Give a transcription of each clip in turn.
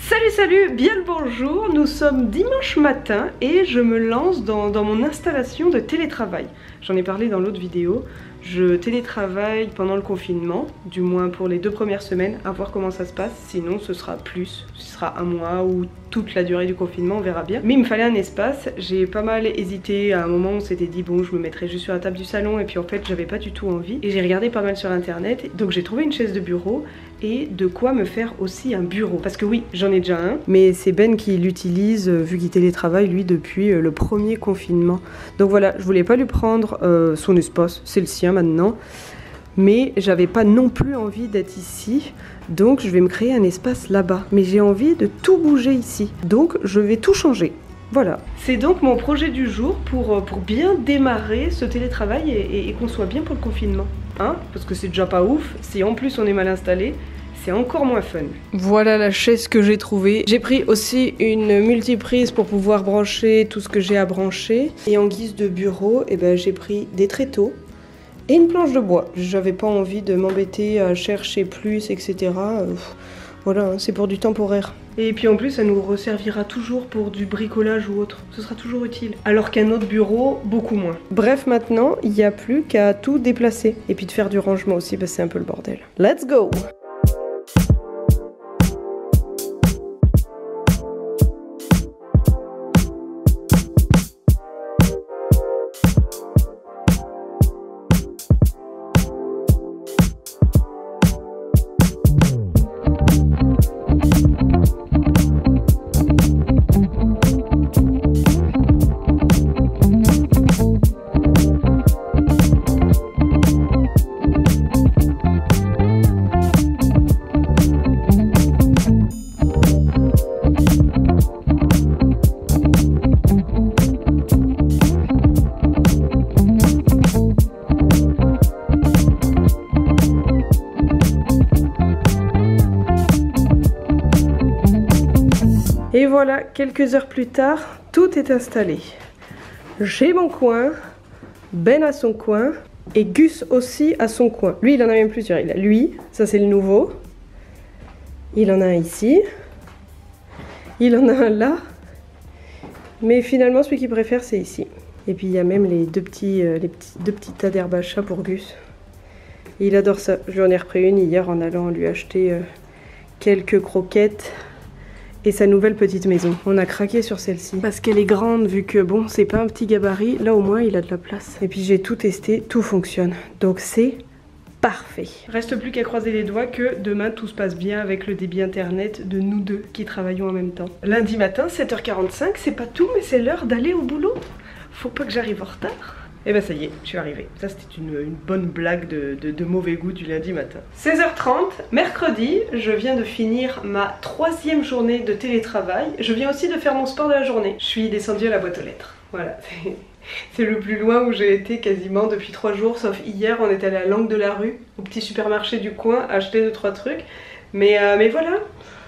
Salut, bien le bonjour, nous sommes dimanche matin et je me lance dans mon installation de télétravail. J'en ai parlé dans l'autre vidéo, je télétravaille pendant le confinement, du moins pour les 2 premières semaines, à voir comment ça se passe, sinon ce sera plus, ce sera un mois ou toute la durée du confinement, on verra bien. Mais il me fallait un espace, j'ai pas mal hésité, à un moment on s'était dit bon je me mettrais juste sur la table du salon et puis en fait j'avais pas du tout envie. Et j'ai regardé pas mal sur internet, donc j'ai trouvé une chaise de bureau et de quoi me faire aussi un bureau. Parce que oui, j'en ai déjà un, mais c'est Ben qui l'utilise vu qu'il télétravaille lui depuis le premier confinement. Donc voilà, je voulais pas lui prendre son espace, c'est le sien maintenant. Mais j'avais pas non plus envie d'être ici, donc je vais me créer un espace là-bas. Mais j'ai envie de tout bouger ici, donc je vais tout changer. Voilà. C'est donc mon projet du jour pour bien démarrer ce télétravail et qu'on soit bien pour le confinement. Hein? Parce que c'est déjà pas ouf, si en plus on est mal installé, c'est encore moins fun. Voilà la chaise que j'ai trouvée. J'ai pris aussi une multiprise pour pouvoir brancher tout ce que j'ai à brancher. Et en guise de bureau, j'ai pris des tréteaux et une planche de bois. J'avais pas envie de m'embêter à chercher plus, etc. Voilà, c'est pour du temporaire. Et puis en plus, ça nous resservira toujours pour du bricolage ou autre. Ce sera toujours utile. Alors qu'un autre bureau, beaucoup moins. Bref, maintenant, il n'y a plus qu'à tout déplacer. Et puis de faire du rangement aussi, parce que c'est un peu le bordel. Let's go! Et voilà, quelques heures plus tard, tout est installé. J'ai mon coin, Ben a son coin, et Gus aussi a son coin. Lui, il en a même plusieurs. Il a lui, ça c'est le nouveau. Il en a un ici. Il en a un là. Mais finalement, celui qu'il préfère, c'est ici. Et puis il y a même les deux petits tas d'herbe à chat pour Gus. Et il adore ça. Je lui en ai repris une hier en allant lui acheter quelques croquettes. Et sa nouvelle petite maison. On a craqué sur celle-ci. Parce qu'elle est grande, vu que bon, c'est pas un petit gabarit. Là au moins, il a de la place. Et puis j'ai tout testé, tout fonctionne. Donc c'est parfait. Reste plus qu'à croiser les doigts que demain tout se passe bien avec le débit internet de nous deux qui travaillons en même temps. Lundi matin, 7h45, c'est pas tout, mais c'est l'heure d'aller au boulot. Faut pas que j'arrive en retard. Et ben ça y est, je suis arrivée. Ça c'était une bonne blague de mauvais goût du lundi matin. 16h30, mercredi, je viens de finir ma 3e journée de télétravail. Je viens aussi de faire mon sport de la journée. Je suis descendue à la boîte aux lettres. Voilà, c'est le plus loin où j'ai été quasiment depuis 3 jours, sauf hier, on est allé à l'angle de la rue, au petit supermarché du coin, acheter 2-3 trucs. Mais voilà,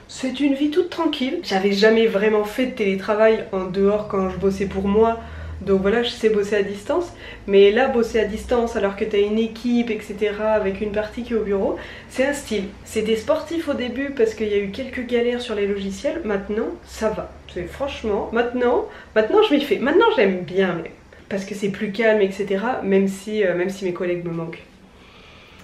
c'est une vie toute tranquille. J'avais jamais vraiment fait de télétravail en dehors quand je bossais pour moi. Donc voilà, je sais bosser à distance, mais là, bosser à distance alors que tu as une équipe, etc., avec une partie qui est au bureau, c'est un style. C'était sportif au début parce qu'il y a eu quelques galères sur les logiciels, maintenant, ça va. Franchement, maintenant je m'y fais. Maintenant, j'aime bien, mais parce que c'est plus calme, etc., même si mes collègues me manquent.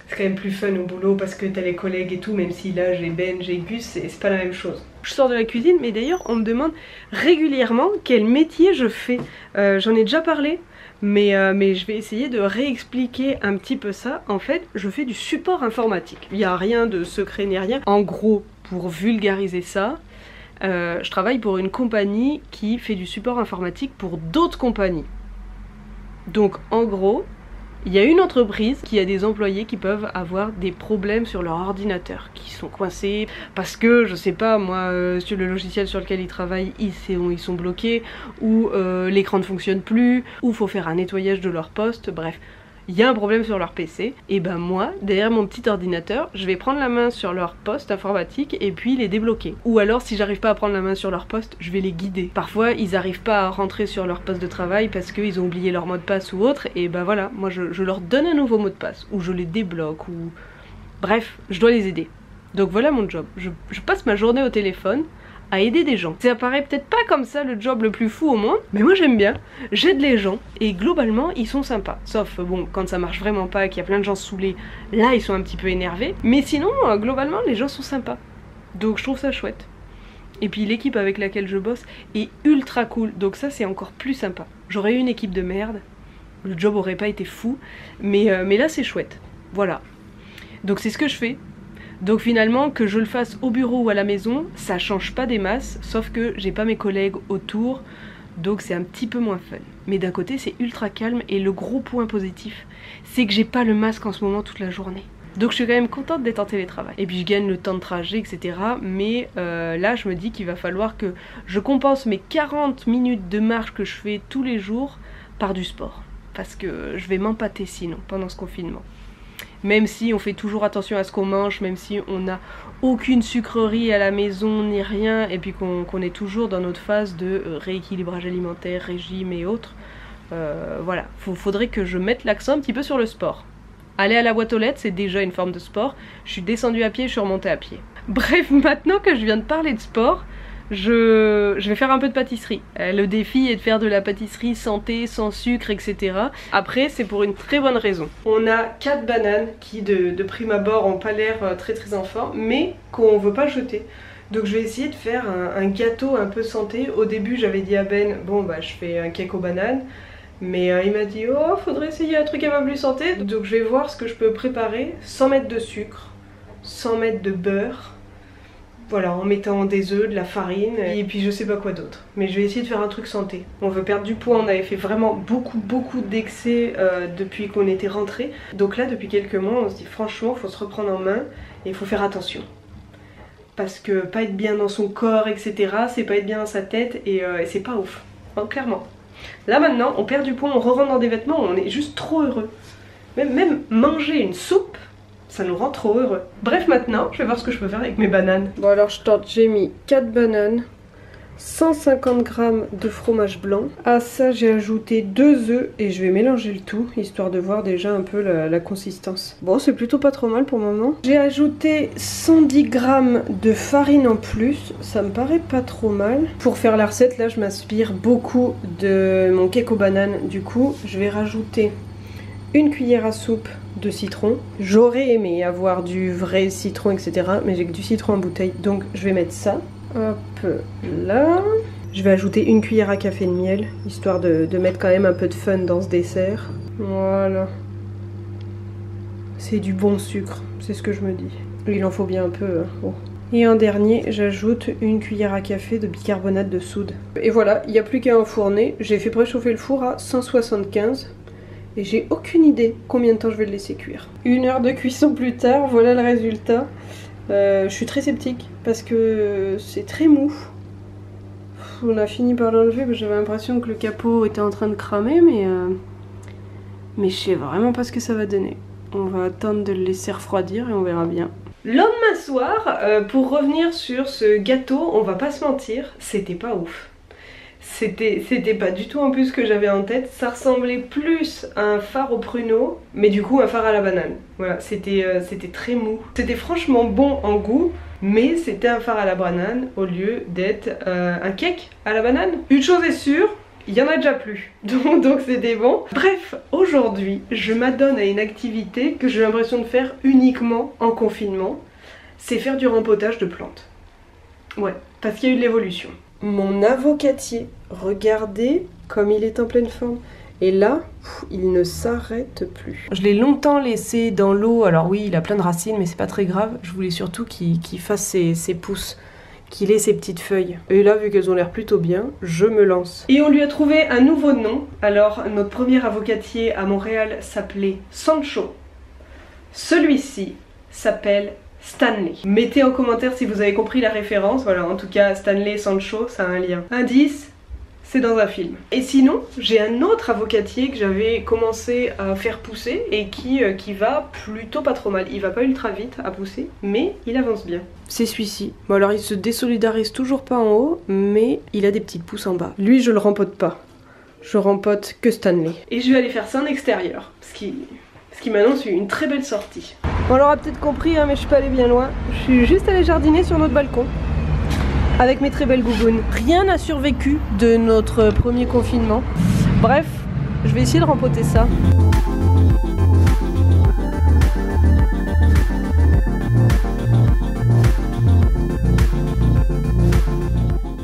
C'est quand même plus fun au boulot parce que t'as les collègues et tout, même si là j'ai Ben, j'ai Gus, c'est pas la même chose. Je sors de la cuisine, mais d'ailleurs on me demande régulièrement quel métier je fais. J'en ai déjà parlé, mais je vais essayer de réexpliquer un petit peu ça. En fait, je fais du support informatique. Il n'y a rien de secret ni rien. En gros, pour vulgariser ça, je travaille pour une compagnie qui fait du support informatique pour d'autres compagnies. Donc en gros, il y a une entreprise qui a des employés qui peuvent avoir des problèmes sur leur ordinateur, qui sont coincés parce que, je sais pas moi, sur le logiciel sur lequel ils travaillent, ils sont bloqués, ou l'écran ne fonctionne plus, ou faut faire un nettoyage de leur poste, bref. Il y a un problème sur leur PC, et ben moi, derrière mon petit ordinateur, je vais prendre la main sur leur poste informatique et puis les débloquer. Ou alors, si j'arrive pas à prendre la main sur leur poste, je vais les guider. Parfois, ils arrivent pas à rentrer sur leur poste de travail parce qu'ils ont oublié leur mot de passe ou autre, et ben voilà, moi je leur donne un nouveau mot de passe, ou je les débloque, ou... Bref, je dois les aider. Donc voilà mon job. Je passe ma journée au téléphone à aider des gens. Ça paraît peut-être pas comme ça le job le plus fou au monde, mais moi j'aime bien. J'aide les gens et globalement ils sont sympas. Sauf bon, quand ça marche vraiment pas, qu'il y a plein de gens saoulés, là ils sont un petit peu énervés. Mais sinon, globalement les gens sont sympas. Donc je trouve ça chouette. Et puis l'équipe avec laquelle je bosse est ultra cool, donc ça c'est encore plus sympa. J'aurais eu une équipe de merde, le job aurait pas été fou, mais là c'est chouette. Voilà. Donc c'est ce que je fais. Donc finalement, que je le fasse au bureau ou à la maison, ça change pas des masses, sauf que j'ai pas mes collègues autour, donc c'est un petit peu moins fun. Mais d'un côté, c'est ultra calme, et le gros point positif, c'est que j'ai pas le masque en ce moment toute la journée. Donc je suis quand même contente d'être en télétravail. Et puis je gagne le temps de trajet, etc. Mais là, je me dis qu'il va falloir que je compense mes 40 minutes de marche que je fais tous les jours par du sport. Parce que je vais m'empâter sinon, pendant ce confinement. Même si on fait toujours attention à ce qu'on mange, même si on n'a aucune sucrerie à la maison ni rien, et puis qu'on est toujours dans notre phase de rééquilibrage alimentaire, régime et autres, voilà, faudrait que je mette l'accent un petit peu sur le sport. Aller à la boîte aux lettres, c'est déjà une forme de sport. Je suis descendue à pied, je suis remontée à pied. Bref, maintenant que je viens de parler de sport, je vais faire un peu de pâtisserie. Le défi est de faire de la pâtisserie santé, sans sucre, etc. Après, c'est pour une très bonne raison. On a 4 bananes qui, de prime abord, n'ont pas l'air très en forme, mais qu'on ne veut pas jeter. Donc je vais essayer de faire un gâteau un peu santé. Au début, j'avais dit à Ben, bon bah je fais un cake aux bananes. Mais il m'a dit, oh, faudrait essayer un truc un peu plus santé. Donc je vais voir ce que je peux préparer sans mettre de sucre, sans mettre de beurre. Voilà, en mettant des œufs, de la farine, et puis je sais pas quoi d'autre. Mais je vais essayer de faire un truc santé. On veut perdre du poids, on avait fait vraiment beaucoup d'excès depuis qu'on était rentrés. Donc là, depuis quelques mois, on se dit franchement, faut se reprendre en main et il faut faire attention. Parce que pas être bien dans son corps, etc., c'est pas être bien dans sa tête et c'est pas ouf. Donc, clairement. Là maintenant, on perd du poids, on re-rentre dans des vêtements, on est juste trop heureux. Même manger une soupe, ça nous rend trop heureux. Bref, maintenant, je vais voir ce que je peux faire avec mes bananes. Bon alors je tente, j'ai mis 4 bananes, 150 g de fromage blanc. À ça j'ai ajouté 2 œufs et je vais mélanger le tout, histoire de voir déjà un peu la consistance. Bon, c'est plutôt pas trop mal pour le moment. J'ai ajouté 110 g de farine en plus, ça me paraît pas trop mal. Pour faire la recette, là je m'inspire beaucoup de mon cake aux bananes. Du coup, je vais rajouter une cuillère à soupe de citron. J'aurais aimé avoir du vrai citron, etc. Mais j'ai que du citron en bouteille, donc je vais mettre ça. Hop là. Je vais ajouter une cuillère à café de miel, histoire de mettre quand même un peu de fun dans ce dessert. Voilà. C'est du bon sucre, c'est ce que je me dis. Il en faut bien un peu. Hein. Oh. Et en dernier, j'ajoute une cuillère à café de bicarbonate de soude. Et voilà, il n'y a plus qu'à enfourner. J'ai fait préchauffer le four à 175. Et j'ai aucune idée combien de temps je vais le laisser cuire. 1 heure de cuisson plus tard, voilà le résultat. Je suis très sceptique parce que c'est très mou. On a fini par l'enlever parce que j'avais l'impression que le capot était en train de cramer, mais je sais vraiment pas ce que ça va donner. On va attendre de le laisser refroidir et on verra bien. Le lendemain soir, pour revenir sur ce gâteau, on va pas se mentir, c'était pas ouf. C'était pas du tout en plus ce que j'avais en tête, ça ressemblait plus à un fard au pruneau, mais du coup un fard à la banane. Voilà, c'était très mou. C'était franchement bon en goût, mais c'était un fard à la banane au lieu d'être un cake à la banane. Une chose est sûre, il y en a déjà plus, donc c'était bon. Bref, aujourd'hui, je m'adonne à une activité que j'ai l'impression de faire uniquement en confinement, c'est faire du rempotage de plantes. Ouais, parce qu'il y a eu de l'évolution. Mon avocatier, regardez comme il est en pleine forme. Et là, il ne s'arrête plus. Je l'ai longtemps laissé dans l'eau. Alors oui, il a plein de racines, mais c'est pas très grave. Je voulais surtout qu'il fasse ses pousses, qu'il ait ses petites feuilles. Et là, vu qu'elles ont l'air plutôt bien, je me lance. Et on lui a trouvé un nouveau nom. Alors, notre premier avocatier à Montréal s'appelait Sancho. Celui-ci s'appelle Stanley. Mettez en commentaire si vous avez compris la référence. Voilà, en tout cas, Stanley et Sancho, ça a un lien. Indice, c'est dans un film. Et sinon, j'ai un autre avocatier que j'avais commencé à faire pousser et qui va plutôt pas trop mal. Il va pas ultra vite à pousser, mais il avance bien. C'est celui-ci. Bon alors, il se désolidarise toujours pas en haut, mais il a des petites pousses en bas. Lui, je le rempote pas. Je rempote que Stanley. Et je vais aller faire ça en extérieur, ce qui m'annonce une très belle sortie. Bon, on l'aura peut-être compris, hein, mais je suis pas allée bien loin. Je suis juste allée jardiner sur notre balcon. avec mes très belles gougounes. Rien n'a survécu de notre premier confinement. Bref, je vais essayer de rempoter ça.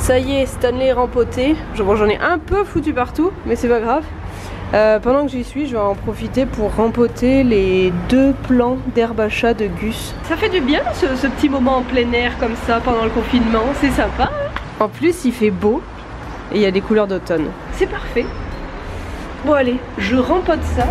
Ça y est, Stanley est rempoté. Bon, j'en ai un peu foutu partout, mais c'est pas grave. Pendant que j'y suis, je vais en profiter pour rempoter les 2 plants d'herbe à chat de Gus. Ça fait du bien ce petit moment en plein air comme ça pendant le confinement, c'est sympa. En plus, il fait beau et il y a des couleurs d'automne. C'est parfait. Bon allez, je rempote ça.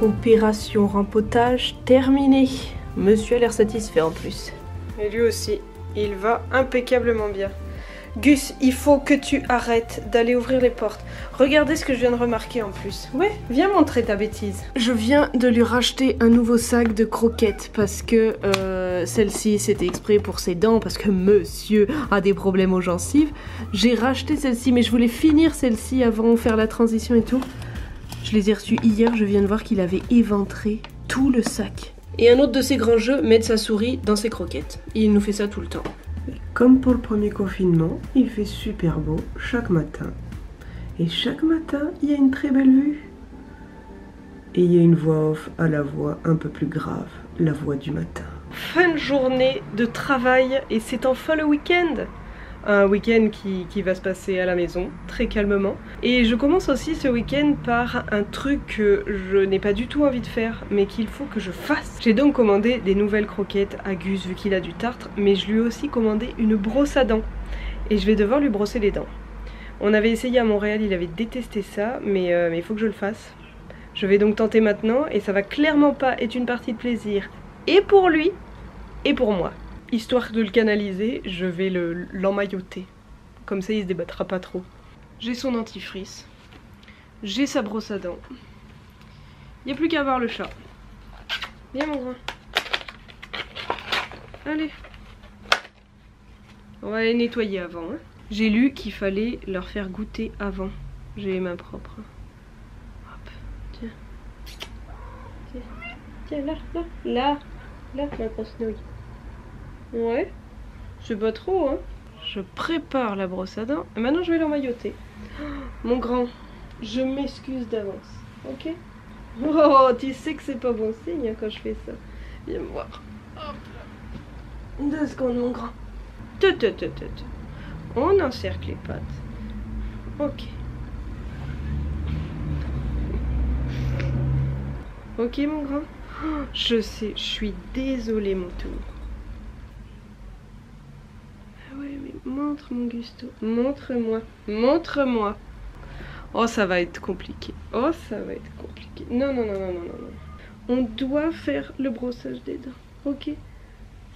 Opération rempotage terminée. Monsieur a l'air satisfait en plus. Et lui aussi, il va impeccablement bien. Gus, il faut que tu arrêtes d'aller ouvrir les portes. Regardez ce que je viens de remarquer en plus. Ouais, viens montrer ta bêtise. Je viens de lui racheter un nouveau sac de croquettes parce que celle-ci c'était exprès pour ses dents parce que monsieur a des problèmes aux gencives. J'ai racheté celle-ci mais je voulais finir celle-ci avant de faire la transition et tout. Je les ai reçus hier, je viens de voir qu'il avait éventré tout le sac. Et un autre de ses grands jeux, mettre sa souris dans ses croquettes. Il nous fait ça tout le temps. Comme pour le premier confinement, il fait super beau chaque matin. Et chaque matin, il y a une très belle vue. Et il y a une voix off à la voix un peu plus grave, la voix du matin. Fin de journée de travail et c'est enfin le week-end. Un week-end qui va se passer à la maison, très calmement. Et je commence aussi ce week-end par un truc que je n'ai pas du tout envie de faire, mais qu'il faut que je fasse. J'ai donc commandé des nouvelles croquettes à Gus, vu qu'il a du tartre, mais je lui ai aussi commandé une brosse à dents. Et je vais devoir lui brosser les dents. On avait essayé à Montréal, il avait détesté ça, mais il faut que je le fasse. Je vais donc tenter maintenant, et ça va clairement pas être une partie de plaisir, et pour lui, et pour moi. Histoire de le canaliser, je vais l'emmailloter. Comme ça, il se débattra pas trop. J'ai son dentifrice. J'ai sa brosse à dents. Il n'y a plus qu'à voir le chat. Viens mon grand. Allez. On va les nettoyer avant. Hein. J'ai lu qu'il fallait leur faire goûter avant. J'ai les mains propres. Hop. Tiens. Tiens. Tiens, là, ma grosse nouille. Ouais, c'est pas trop, hein. Je prépare la brosse à dents. Et maintenant, je vais l'emmailloter. Oh, mon grand, je m'excuse d'avance, ok? Oh, tu sais que c'est pas bon signe hein, quand je fais ça. Viens me voir. Hop là. 2 secondes, mon grand. On encercle les pattes. Ok. Ok, mon grand. Oh, je sais, je suis désolée, mon tour. Ouais, mais montre mon Gusto, montre-moi, montre-moi. Oh, ça va être compliqué. Oh, ça va être compliqué. Non. On doit faire le brossage des dents, ok?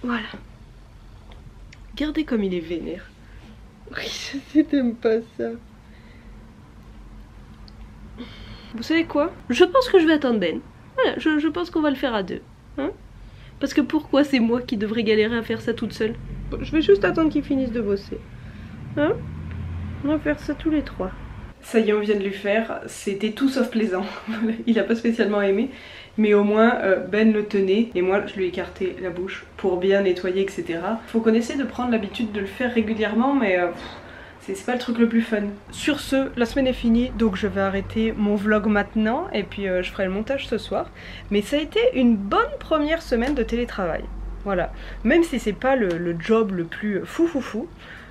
Voilà. Regardez comme il est vénère. Oui, je sais, t'aimes pas ça. Vous savez quoi? Je pense que je vais attendre Ben. Voilà, je pense qu'on va le faire à 2. Hein? Parce que pourquoi c'est moi qui devrais galérer à faire ça toute seule? Je vais juste attendre qu'ils finissent de bosser. Hein? On va faire ça tous les 3. Ça y est, on vient de lui faire. C'était tout sauf plaisant. Il a pas spécialement aimé. Mais au moins, Ben le tenait. Et moi, je lui ai écarté la bouche pour bien nettoyer, etc. Faut qu'on essaie de prendre l'habitude de le faire régulièrement. Mais c'est pas le truc le plus fun. Sur ce, la semaine est finie. Donc je vais arrêter mon vlog maintenant. Et puis je ferai le montage ce soir. Mais ça a été une bonne première semaine de télétravail. Voilà, même si c'est pas le job le plus fou,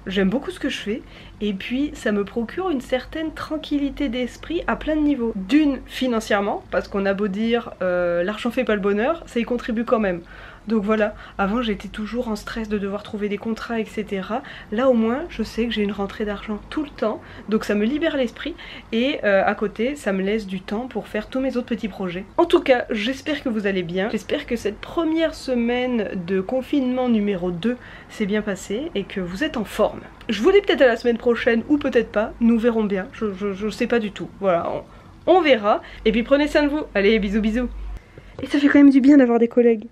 j'aime beaucoup ce que je fais et puis ça me procure une certaine tranquillité d'esprit à plein de niveaux. D'une, financièrement, parce qu'on a beau dire l'argent fait pas le bonheur, ça y contribue quand même. Donc voilà, avant j'étais toujours en stress de devoir trouver des contrats, etc. Là au moins je sais que j'ai une rentrée d'argent tout le temps, donc ça me libère l'esprit et à côté ça me laisse du temps pour faire tous mes autres petits projets. En tout cas, j'espère que vous allez bien, j'espère que cette première semaine de confinement numéro 2 s'est bien passée et que vous êtes en forme. Je vous dis peut-être à la semaine prochaine ou peut-être pas, nous verrons bien, je sais pas du tout. Voilà, on verra. Et puis prenez soin de vous, allez bisous bisous. Et ça fait quand même du bien d'avoir des collègues.